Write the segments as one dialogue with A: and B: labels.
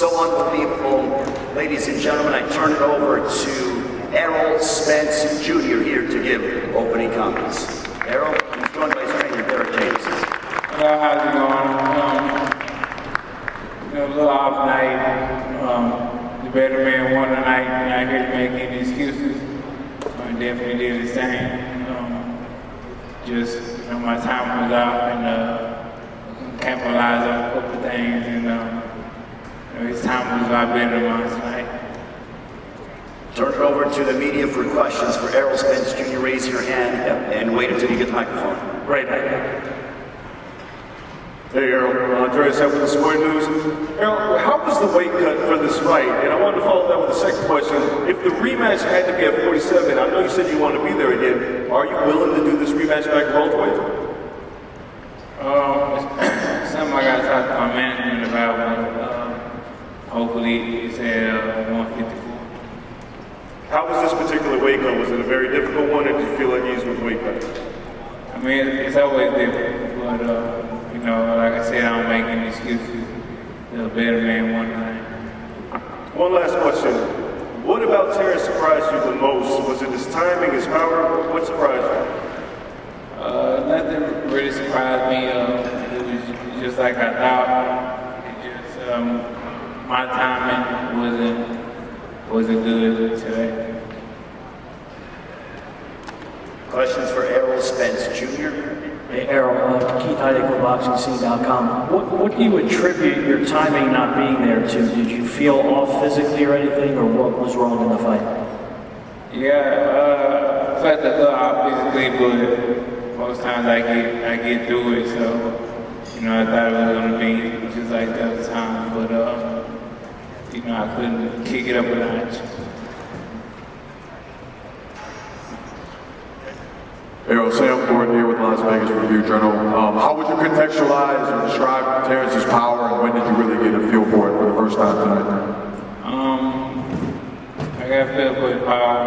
A: So unbelievable. Ladies and gentlemen, I turn it over to Errol Spence Jr. here to give opening comments. Errol, he's joined by his trainer, Terence.
B: Hello, how's it going? A little off night. The better man won tonight. Not here to make any excuses. I definitely did the same. My time was out and capitalized on a couple of things, and his time was a lot better than mine tonight.
A: Turn it over to the media for questions for Errol Spence Jr. Raise your hand and wait until you get the microphone.
C: Right. Hey Errol, Andreas here with the Sport News. Errol, how was the weight cut for this fight? And I wanted to follow that with a second question. If the rematch had to be at 47, I know you said you want to be there again. Are you willing to do this rematch back at welterweight?
B: Something I got to talk to my management about, but hopefully it's at 154.
C: How was this particular weight cut? Was it a very difficult one, or did you feel at ease with the weight cut?
B: I mean, it's always difficult, but like I said, I don't make any excuses. The better man won tonight.
C: One last question. What about Terence surprised you the most? Was it his timing, his power? What surprised you?
B: Nothing really surprised me. It was just like I thought. It just my timing wasn't good today.
A: Questions for Errol Spence Jr.
D: Hey, Errol, Keith Heidecker, BoxingScene.com. What do you attribute your timing not being there to? Did you feel off physically or anything, or what was wrong in the fight?
B: Yeah, I felt a little off physically, but most times I get through it. So, I thought it was gonna be just like the other time, but I couldn't kick it up a notch.
E: Errol, Sam Gordon here with Las Vegas Review-Journal. How would you contextualize or describe Terence's power, and when did you really get a feel for it for the first time tonight?
B: I got a feel for his power,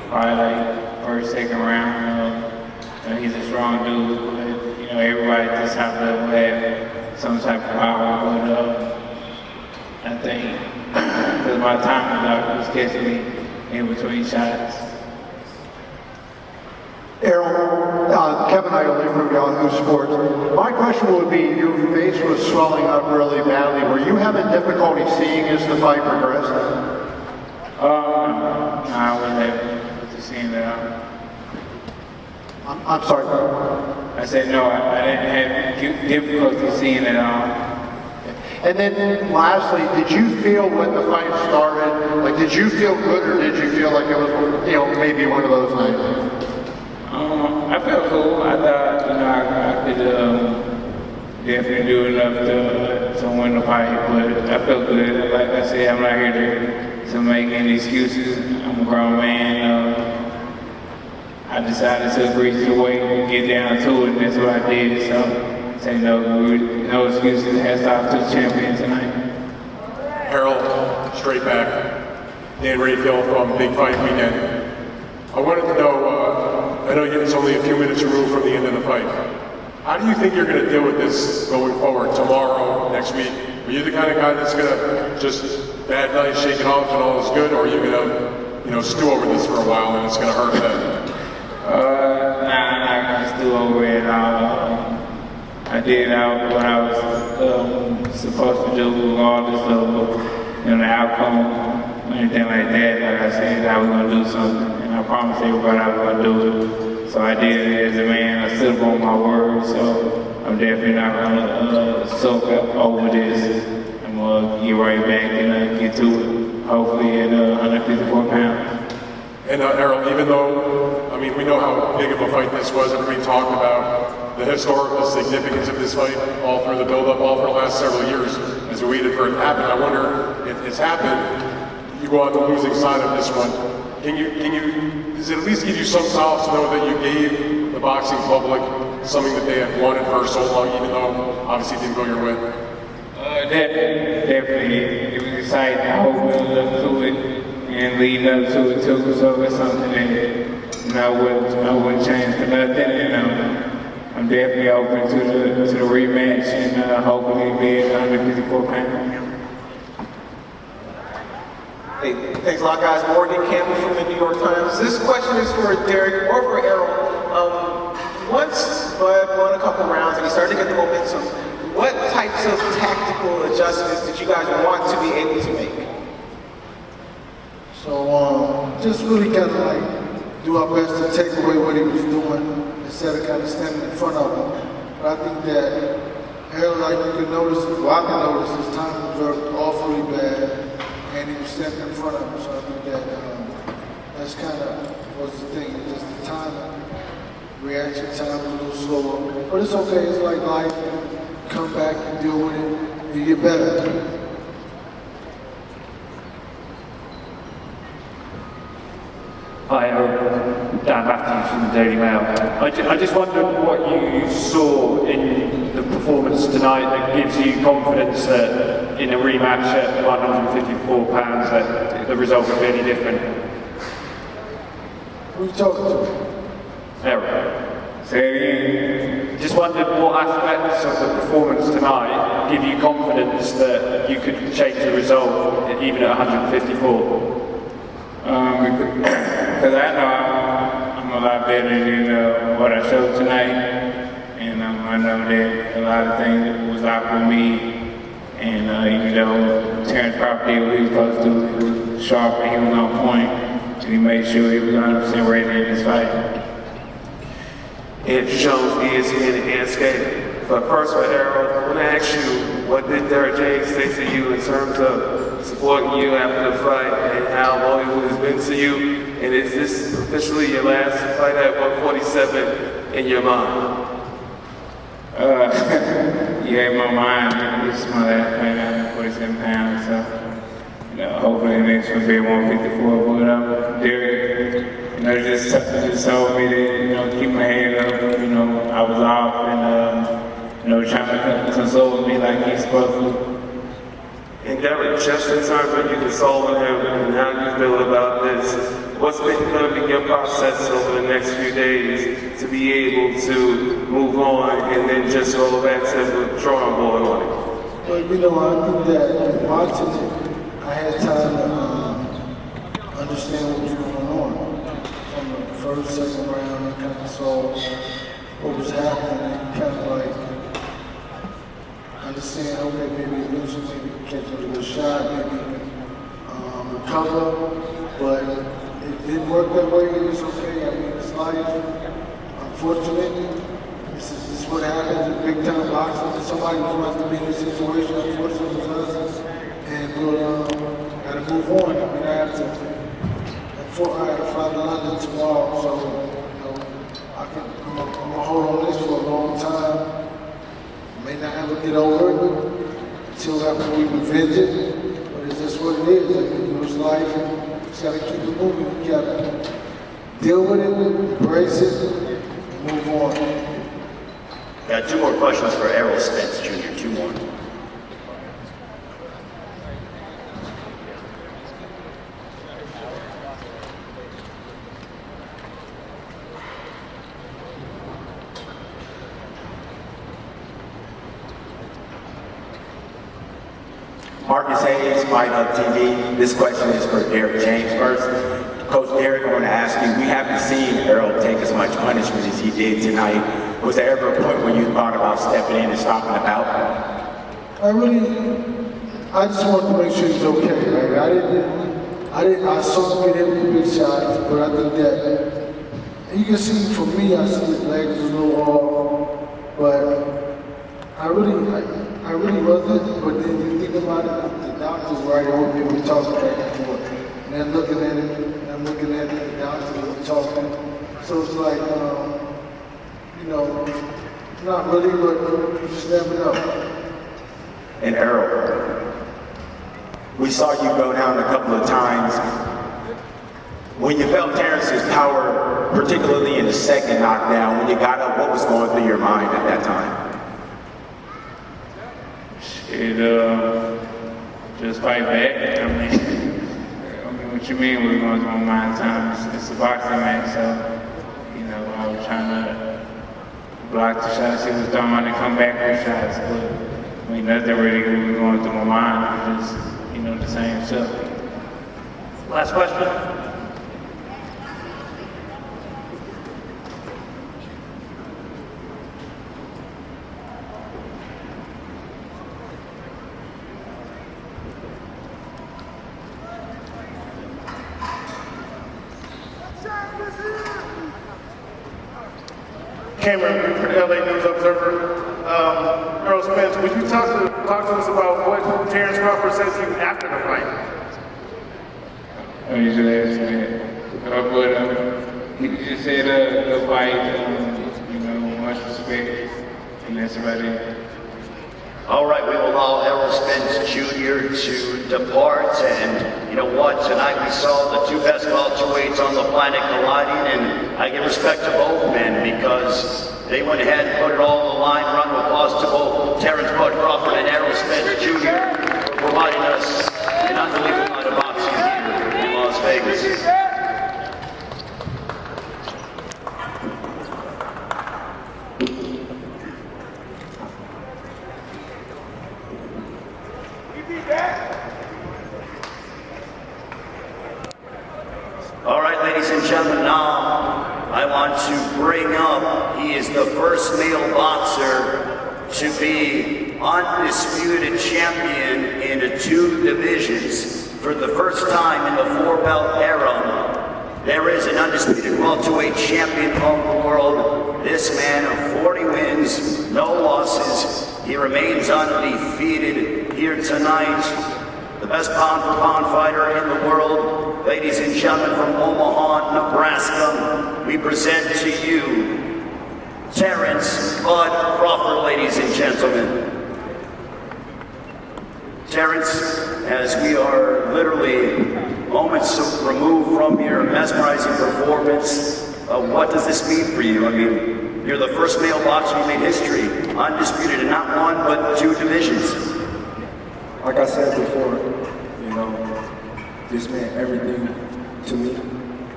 B: probably like first, second round. He's a strong dude, but everybody at this top level have some type of power. But I think because my time was out, he was catching me in between shots.
F: Errol, Kevin Idley from Yahoo Sports. My question would be, your face was swelling up really badly. Were you having difficulty seeing as the fight progressed?
B: I wasn't able to see that.
F: I'm sorry.
B: I said no, I didn't have difficulty seeing it all.
F: And then lastly, did you feel when the fight started, did you feel good, or did you feel like it was, maybe one of those nights?
B: I felt cool. I thought, I could definitely do enough to win the fight, but I felt good. Like I said, I'm not here to make any excuses. I'm a grown man. I decided to agree to the weight and get down to it, and that's what I did. So, say no excuses. Hats off to the champion tonight.
G: Errol, straight back. Dan Rayfield from Big Fight Weekend. I wanted to know, I know it's only a few minutes removed from the end of the fight. How do you think you're going to deal with this going forward, tomorrow, next week? Are you the kind of guy that's going to just bad night, shake it off, and all is good, or are you going to, stew over this for a while and it's going to hurt them?
B: Nah, I'm not going to stew over it all. I did what I was supposed to do, regardless of the outcome. Anything like that, like I said, I was going to do something, and I promised everybody I was going to do it. So I did it as a man. I stood up on my word, so I'm definitely not going to soak up over this. I'm going to get right back and get to it, hopefully at 154 pounds.
G: And Errol, even though, we know how big of a fight this was, and we talked about the historical significance of this fight all through the build-up, all for the last several years, as we waited for it to happen. I wonder if it's happened. You go on the losing side of this one. Does it at least give you some solace to know that you gave the boxing public something that they had wanted for so long, even though obviously it didn't go your way?
B: Definitely. It was exciting. I hope we'll live to it and lead up to it too. So it's something that I wouldn't change for nothing. And I'm definitely open to the rematch and hopefully be at 154 pounds.
H: Hey, thanks a lot, guys. Morgan Campbell from the New York Times. This question is for Derek or for Errol. Once Bud won a couple rounds and he started to get the momentum, what types of tactical adjustments did you guys want to be able to make?
I: So just really kind of like do our best to take away what he was doing instead of kind of standing in front of him. But I think that Errol, like you can notice, well I can notice his time was awfully bad and he was standing in front of him. So I think that that's kind of was the thing, just the time, reaction time was a little slower. But it's okay, it's like life, come back and deal with it, you get better.
J: Hi, Dan Matthews from the Daily Mail. I just wondered what you saw in the performance tonight that gives you confidence that in a rematch at 154 pounds that the result would be any different.
I: Who are you talking to?
J: Errol.
B: Say it again.
J: Just wondered what aspects of the performance tonight give you confidence that you could change the result even at 154?
B: Because I know I'm a lot better than what I showed tonight, and I know that a lot of things was out for me, and even though Terence Crawford did what he was supposed to do, he was sharp and he was on point, and he made sure he was 100% ready in this fight.
K: Andrew Jones, ESPN and Skater. But first for Errol, I want to ask you, what did Derek James say to you in terms of supporting you after the fight and how loyal he has been to you? And is this officially your last fight at 147 in your mind?
B: Yeah, in my mind, this is my last fight at 147 pounds, so hopefully the next one will be 154. But Derek, just told me to keep my head up. I was off and trying to console me like he's supposed to.
K: And Derek, just in terms of you consoling him and how you feel about this, what's been going to be your process over the next few days to be able to move on and then just go back to the drawing board on it?
I: Well, I think that watching it, I had time to understand what was going on. From the first, second round, I kind of saw what was happening and kind of like understand, okay, maybe eventually maybe catch a good shot, maybe recover, but it didn't work that way. It was okay. I mean, it's life. Unfortunately, this is what happens in big time boxing. Somebody was going to have to be in this situation. Unfortunately, it was us, and we'll gotta move on. I mean, I have to fly to London tomorrow, so I'm gonna hold on this for a long time. May not ever get over it until after we revenge it, but it's just what it is. I mean, it's life, and you just gotta keep it moving. You gotta deal with it, embrace it, and move on.
A: Got two more questions for Errol Spence Jr. Two more. Marcus Hayes, Fight Hub TV. This question is for Derek James first. Coach Derek, I want to ask you, we haven't seen Errol take as much punishment as he did tonight. Was there ever a point where you thought about stepping in and stopping the bout?
I: I just wanted to make sure he's okay. Right? I saw him get hit with big shots, but I think that, and you can see for me, I see his legs a little off, but I really wasn't, but then you think about it, the doctor's right over here, we talking back and forth. And then looking at it, and I'm looking at it, the doctor, we're talking. So it's like, not really, but you just never know.
A: And Errol, we saw you go down a couple of times. When you felt Terence's power, particularly in the second knockdown, when you got up, what was going through your mind at that time?
B: Just fight back. I mean, what you mean we're going through my mind time? It's a boxing match, so, I was trying to block the shots he was throwing and come back with shots, but, nothing really was going through my mind. It was just, the same stuff.
D: Last question.
L: Cameron for the LA News Observer. Errol Spence, would you talk to us about what Terence Crawford said to you after the fight?
B: I usually ask that. But he just said the fight, much respect, and that's about it.
M: All right, we will allow Errol Spence Jr. to depart, and you know what? Tonight we saw the two best welterweights on the planet colliding, and I give respect to both men because they went ahead and put it all on the line. Round of applause to both Terence Bud Crawford and Errol Spence Jr. for providing us an unbelievable night of boxing here in Las Vegas. All right, ladies and gentlemen, now I want to bring up, he is the first male boxer to be undisputed champion in 2 divisions. For the first time in the 4-belt era, there is an undisputed welterweight champion of the world. This man of 40 wins, no losses. He remains undefeated here tonight. The best pound-for-pound fighter in the world, ladies and gentlemen, from Omaha, Nebraska, we present to you Terence Bud Crawford, ladies and gentlemen. Terence, as we are literally moments removed from your mesmerizing performance, what does this mean for you? I mean, you're the first male boxer who made history, undisputed in not 1 but 2 divisions.
N: Like I said before, this meant everything to me.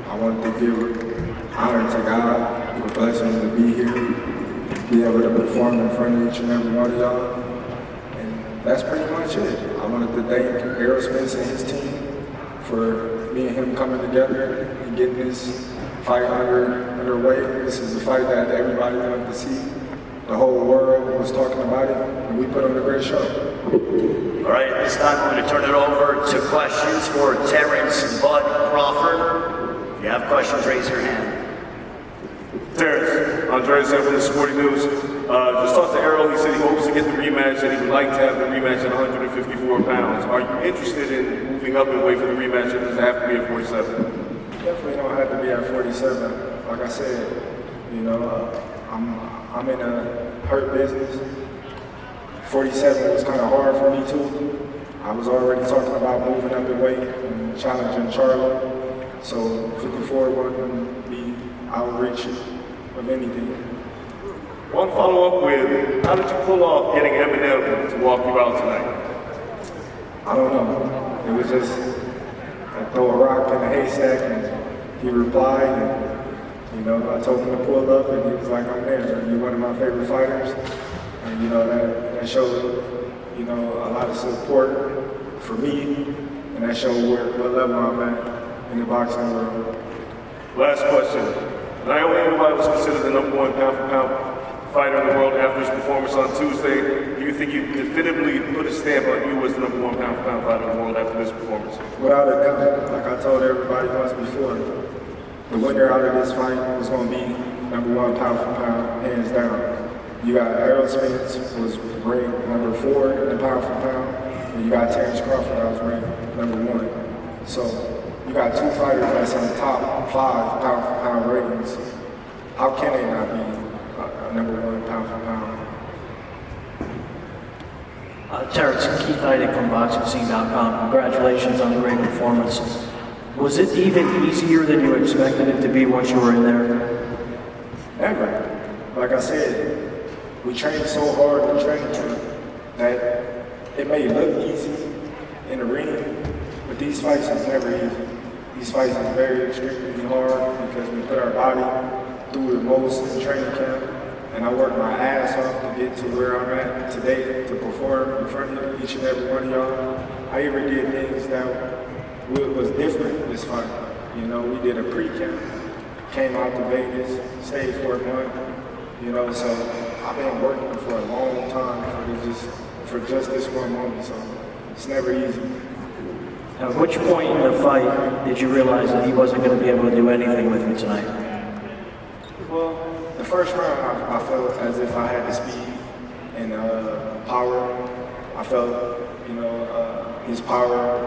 N: I wanted to give honor to God for blessing me to be here, be able to perform in front of each and every one of y'all. And that's pretty much it. I wanted to thank Errol Spence and his team for me and him coming together and getting this fight underway. This is a fight that everybody wanted to see. The whole world was talking about it, and we put on a great show.
M: All right, at this time we're going to turn it over to questions for Terence Bud Crawford. If you have questions, raise your hand.
C: Terence, Andreas from the Sporting News. Just talked to Errol. He said he hopes to get the rematch, and he would like to have the rematch at 154 pounds. Are you interested in moving up in weight for the rematch, or does it have to be at 47?
N: Definitely don't have to be at 47. Like I said, I'm in a hurt business. 47 was kind of hard for me too. I was already talking about moving up in weight and challenging Charlie. So 54 wouldn't be outreach of anything.
C: One follow-up with, how did you pull off getting Eminem to walk you out tonight?
N: I don't know. It was just, I throw a rock in a haystack and he replied and I told him to pull up and he was like, I'm there. You're one of my favorite fighters. And that showed, a lot of support for me, and that showed what level I'm at in the boxing world.
C: Last question. Naomi Inoue was considered the #1 pound-for-pound fighter in the world after his performance on Tuesday. Do you think you definitively put a stamp on you as the #1 pound-for-pound fighter in the world after this performance?
N: Without a doubt. Like I told everybody once before, the winner out of this fight was going to be #1 pound-for-pound, hands down. You got Errol Spence, who was ranked #4 in the pound-for-pound, and you got Terence Crawford, that was ranked #1. So you got 2 fighters that's in the top 5 pound-for-pound ratings. How can they not be #1 pound-for-pound?
D: Terence, Keith Heidick from BoxingScene.com. Congratulations on the great performance. Was it even easier than you expected it to be once you were in there?
N: Never. Like I said, we trained so hard in training camp that it may look easy in the ring, but these fights is never easy. These fights is very extremely hard because we put our body through the most in training camp, and I worked my ass off to get to where I'm at today to perform in front of each and every one of y'all. I even did things that was different this fight. You know, we did a pre-camp, came out to Vegas, stayed for a month. You know, so I've been working for a long time for just this one moment. So it's never easy.
D: At which point in the fight did you realize that he wasn't going to be able to do anything with you tonight?
N: Well, the first round, I felt as if I had the speed and power. I felt, you know, his power,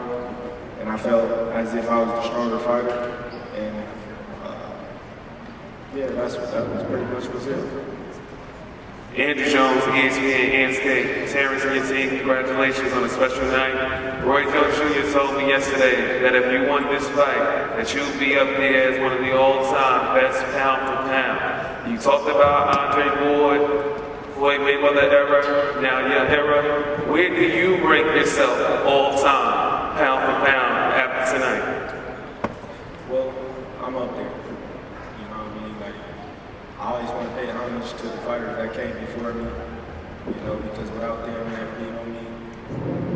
N: and I felt as if I was the stronger fighter. And yeah, that was pretty much was it.
K: Andrew Jones, ESPN, Skate. Terence and your team, congratulations on a special night. Roy Jones Jr. told me yesterday that if you won this fight, that you'd be up there as one of the all-time best pound for pound. You talked about Andre Floyd Mayweather era, now your era. Where do you rank yourself all-time, pound for pound, after tonight?
N: Well, I'm up there. You know what I mean? Like, I always want to pay homage to the fighters that came before me. You know, because without them, you know me,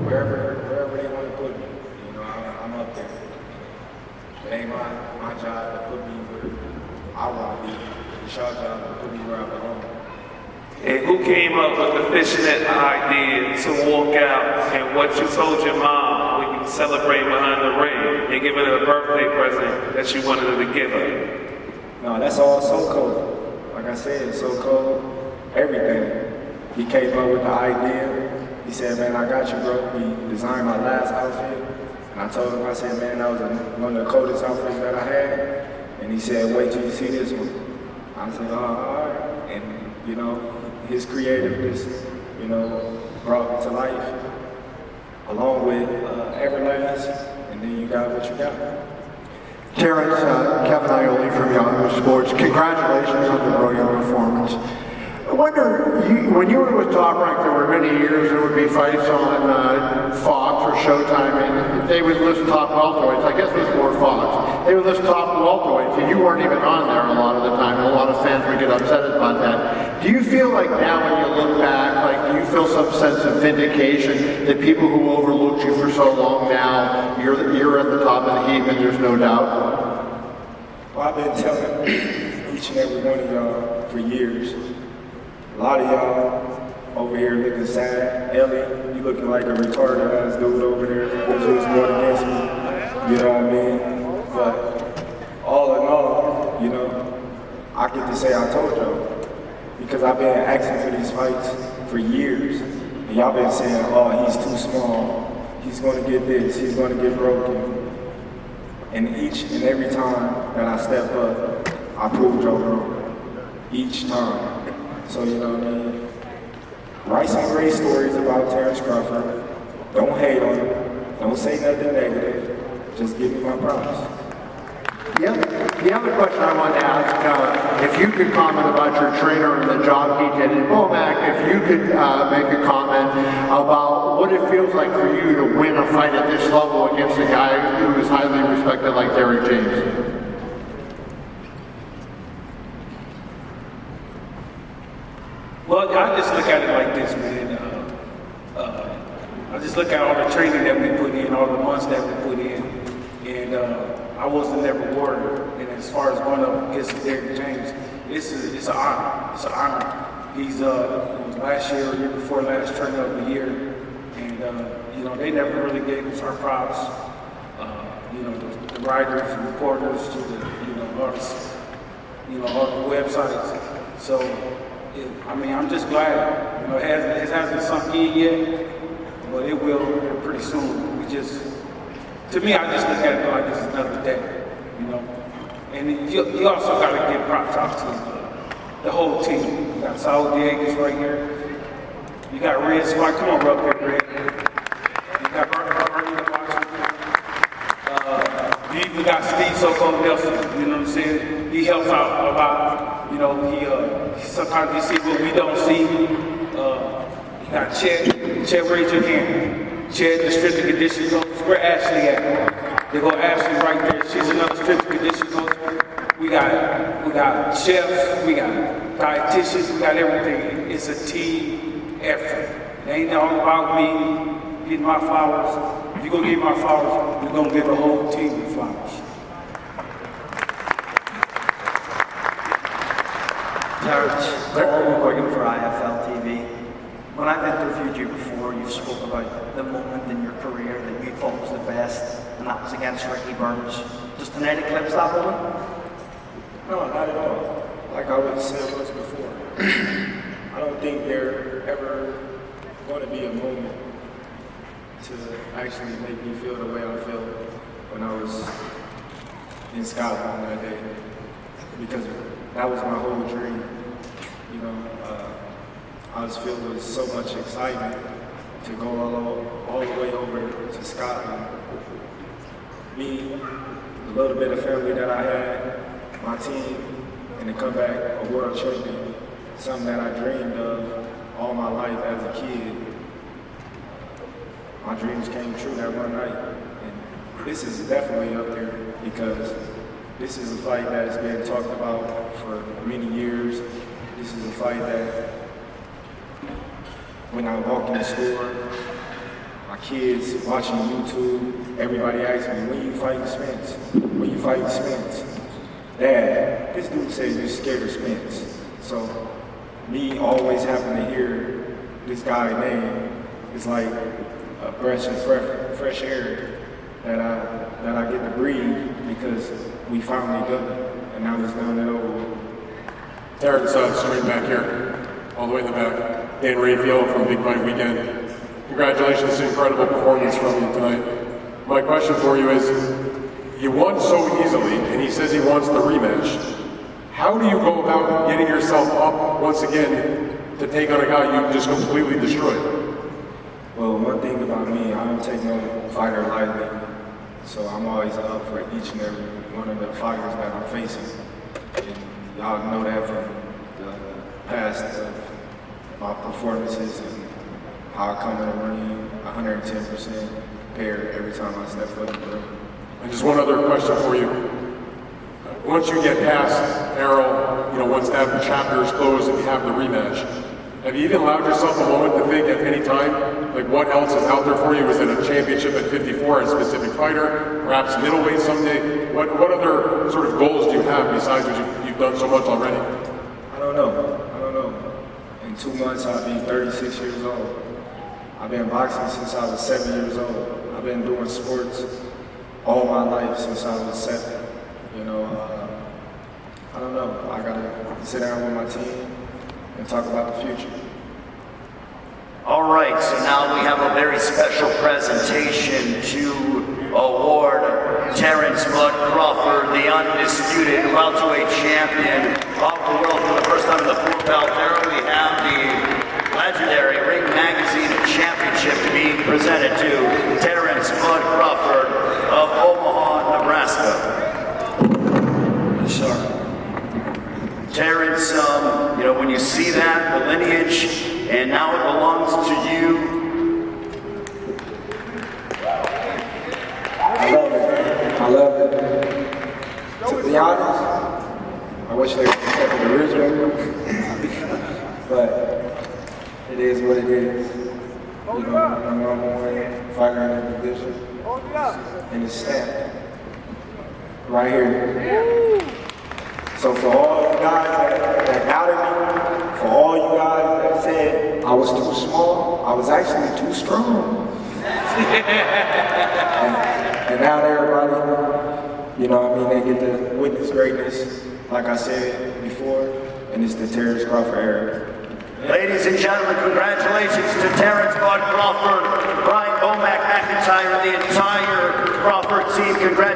N: wherever they want to put me, you know, I'm up there. It ain't my job to put me where I want to be. It's your job to put me where I belong.
K: And who came up with the fishnet idea to walk out, and what you told your mom when you celebrated behind the ring and giving her a birthday present that you wanted her to give her?
N: No, that's all so cold. Like I said, so cold, everything. He came up with the idea. He said, man, I got you, bro. He designed my last outfit. And I told him, I said, man, that was one of the coldest outfits that I had. And he said, wait till you see this one. I said, oh, all right. And, you know, his creativeness, you know, brought to life, along with Everlast, and then you got what you got.
F: Terence, Kevin Iole from Yahoo Sports. Congratulations on the brilliant performance. I wonder, when you were with Top Rank, there were many years there would be fights on Fox or Showtime, and they would list top welterweights. I guess it was more Fox. They would list top welterweights, and you weren't even on there a lot of the time, and a lot of fans would get upset about that. Do you feel like now when you look back, like do you feel some sense of vindication that people who overlooked you for so long now, you're at the top of the heap and there's no doubt?
N: Well, I've been telling each and every one of y'all for years. A lot of y'all over here looking sad. Ellie, you looking like a retarded ass dude over there because you was going against me. You know what I mean? But all in all, you know, I get to say I told y'all. Because I've been asking for these fights for years. And y'all been saying, oh, he's too small. He's going to get this. He's going to get broken. And each and every time that I step up, I prove y'all wrong. Each time. So, you know what I mean? Write some great stories about Terence Crawford. Don't hate on him. Don't say nothing negative. Just give me my props.
F: The other question I wanted to ask, if you could comment about your trainer and the job he did in Bomac, if you could make a comment about what it feels like for you to win a fight at this level against a guy who is highly respected like Derek James.
B: Well, I just look at it like this, man. I just look at all the training that we put in, all the months that we put in, and I wasn't never worried. And as far as going up against Derek James, it's an honor. It's an honor. He's it was last year or year before last trainer of the year, and you know they never really gave us our props. You know the writers and reporters to the artists, all the websites. So. I mean, I'm just glad. You know, it hasn't sunk in yet, but it will pretty soon. To me, I just look at it like it's another day, you know. And you also got to give props out to the whole team. You got Saul Dieguez right here. You got Red Spike. Come on, bro, up here, Red. You got Bernie Washington. You even got Steve Soko Nelson. You know what I'm saying? He helps out a lot. You know, he sometimes you see what we don't see. You got Chet, raise your hand. Chet, the strength and conditioning coach. Where Ashley at? They go Ashley right there. She's another strength and conditioning coach. We got chefs, we got dietitians, we got everything. It's a team effort. It ain't all about me getting my flowers.
O: you're going to give my flowers, we're going to give the whole team the flowers.
P: Terence, Errol working for IFL TV. When I've interviewed you before, you've spoke about the moment in your career that you thought was the best, and that was against Ricky Burns. Does tonight eclipse that moment?
N: No, not at all. Like I was saying once before, I don't think there ever going to be a moment to actually make me feel the way I felt when I was in Scotland that day, because that was my whole dream. You know, I was filled with so much excitement to go all the way over to Scotland. Me, the little bit of family that I had, my team, and to come back a world champion, something that I dreamed of all my life as a kid. My dreams came true that one night. And this is definitely up there because this is a fight that's been talked about for many years. This is a fight that when I walk in the store, my kids watching YouTube, everybody asks me, when you fighting Spence? When you fighting Spence? Dad, this dude says you're scared of Spence. So me always having to hear this guy's name is like a breath of fresh air that I get to breathe because we finally done it, and now it's done and over.
G: Terence, straight back here, all the way in the back. Dan Rayfield from Big Fight Weekend. Congratulations, incredible performance from you tonight. My question for you is, you won so easily, and he says he wants the rematch. How do you go about getting yourself up once again to take on a guy you just completely destroyed?
N: Well, one thing about me, I don't take no fighter lightly. So I'm always up for each and every one of the fighters that I'm facing. And y'all know that from the past of my performances and how I come in the ring, 110% prepared every time I step foot in the ring.
G: And just one other question for you. Once you get past Errol, once that chapter is closed and you have the rematch, have you even allowed yourself a moment to think at any time, like what else is out there for you? Is it a championship at 54, a specific fighter, perhaps middleweight someday? What other sort of goals do you have besides what you've done so much already?
N: I don't know. In 2 months, I'll be 36 years old. I've been boxing since I was 7 years old. I've been doing sports all my life since I was 7. I don't know. I gotta sit down with my team and talk about the future.
M: All right, so now we have a very special presentation to award Terence "Bud" Crawford, the undisputed welterweight champion of the world for the first time in the 4-belt era. We have the legendary Ring Magazine Championship being presented to Terence "Bud" Crawford of Omaha, Nebraska.
P: Yes, sir.
M: Terence, when you see that, the lineage, and now it belongs to you.
N: I love it. To be honest, I wish they would kept it original, but it is what it is. I'm a number one fighter in the division, and it's stamped right here. So for all you guys that doubted me, for all you guys that said I was too small, I was actually too strong. and now everybody, they get to witness greatness, like I said before, and it's the Terence Crawford era.
M: Ladies and gentlemen, congratulations to Terence "Bud" Crawford, Brian Bomack McIntyre, the entire Crawford team. Congratulations.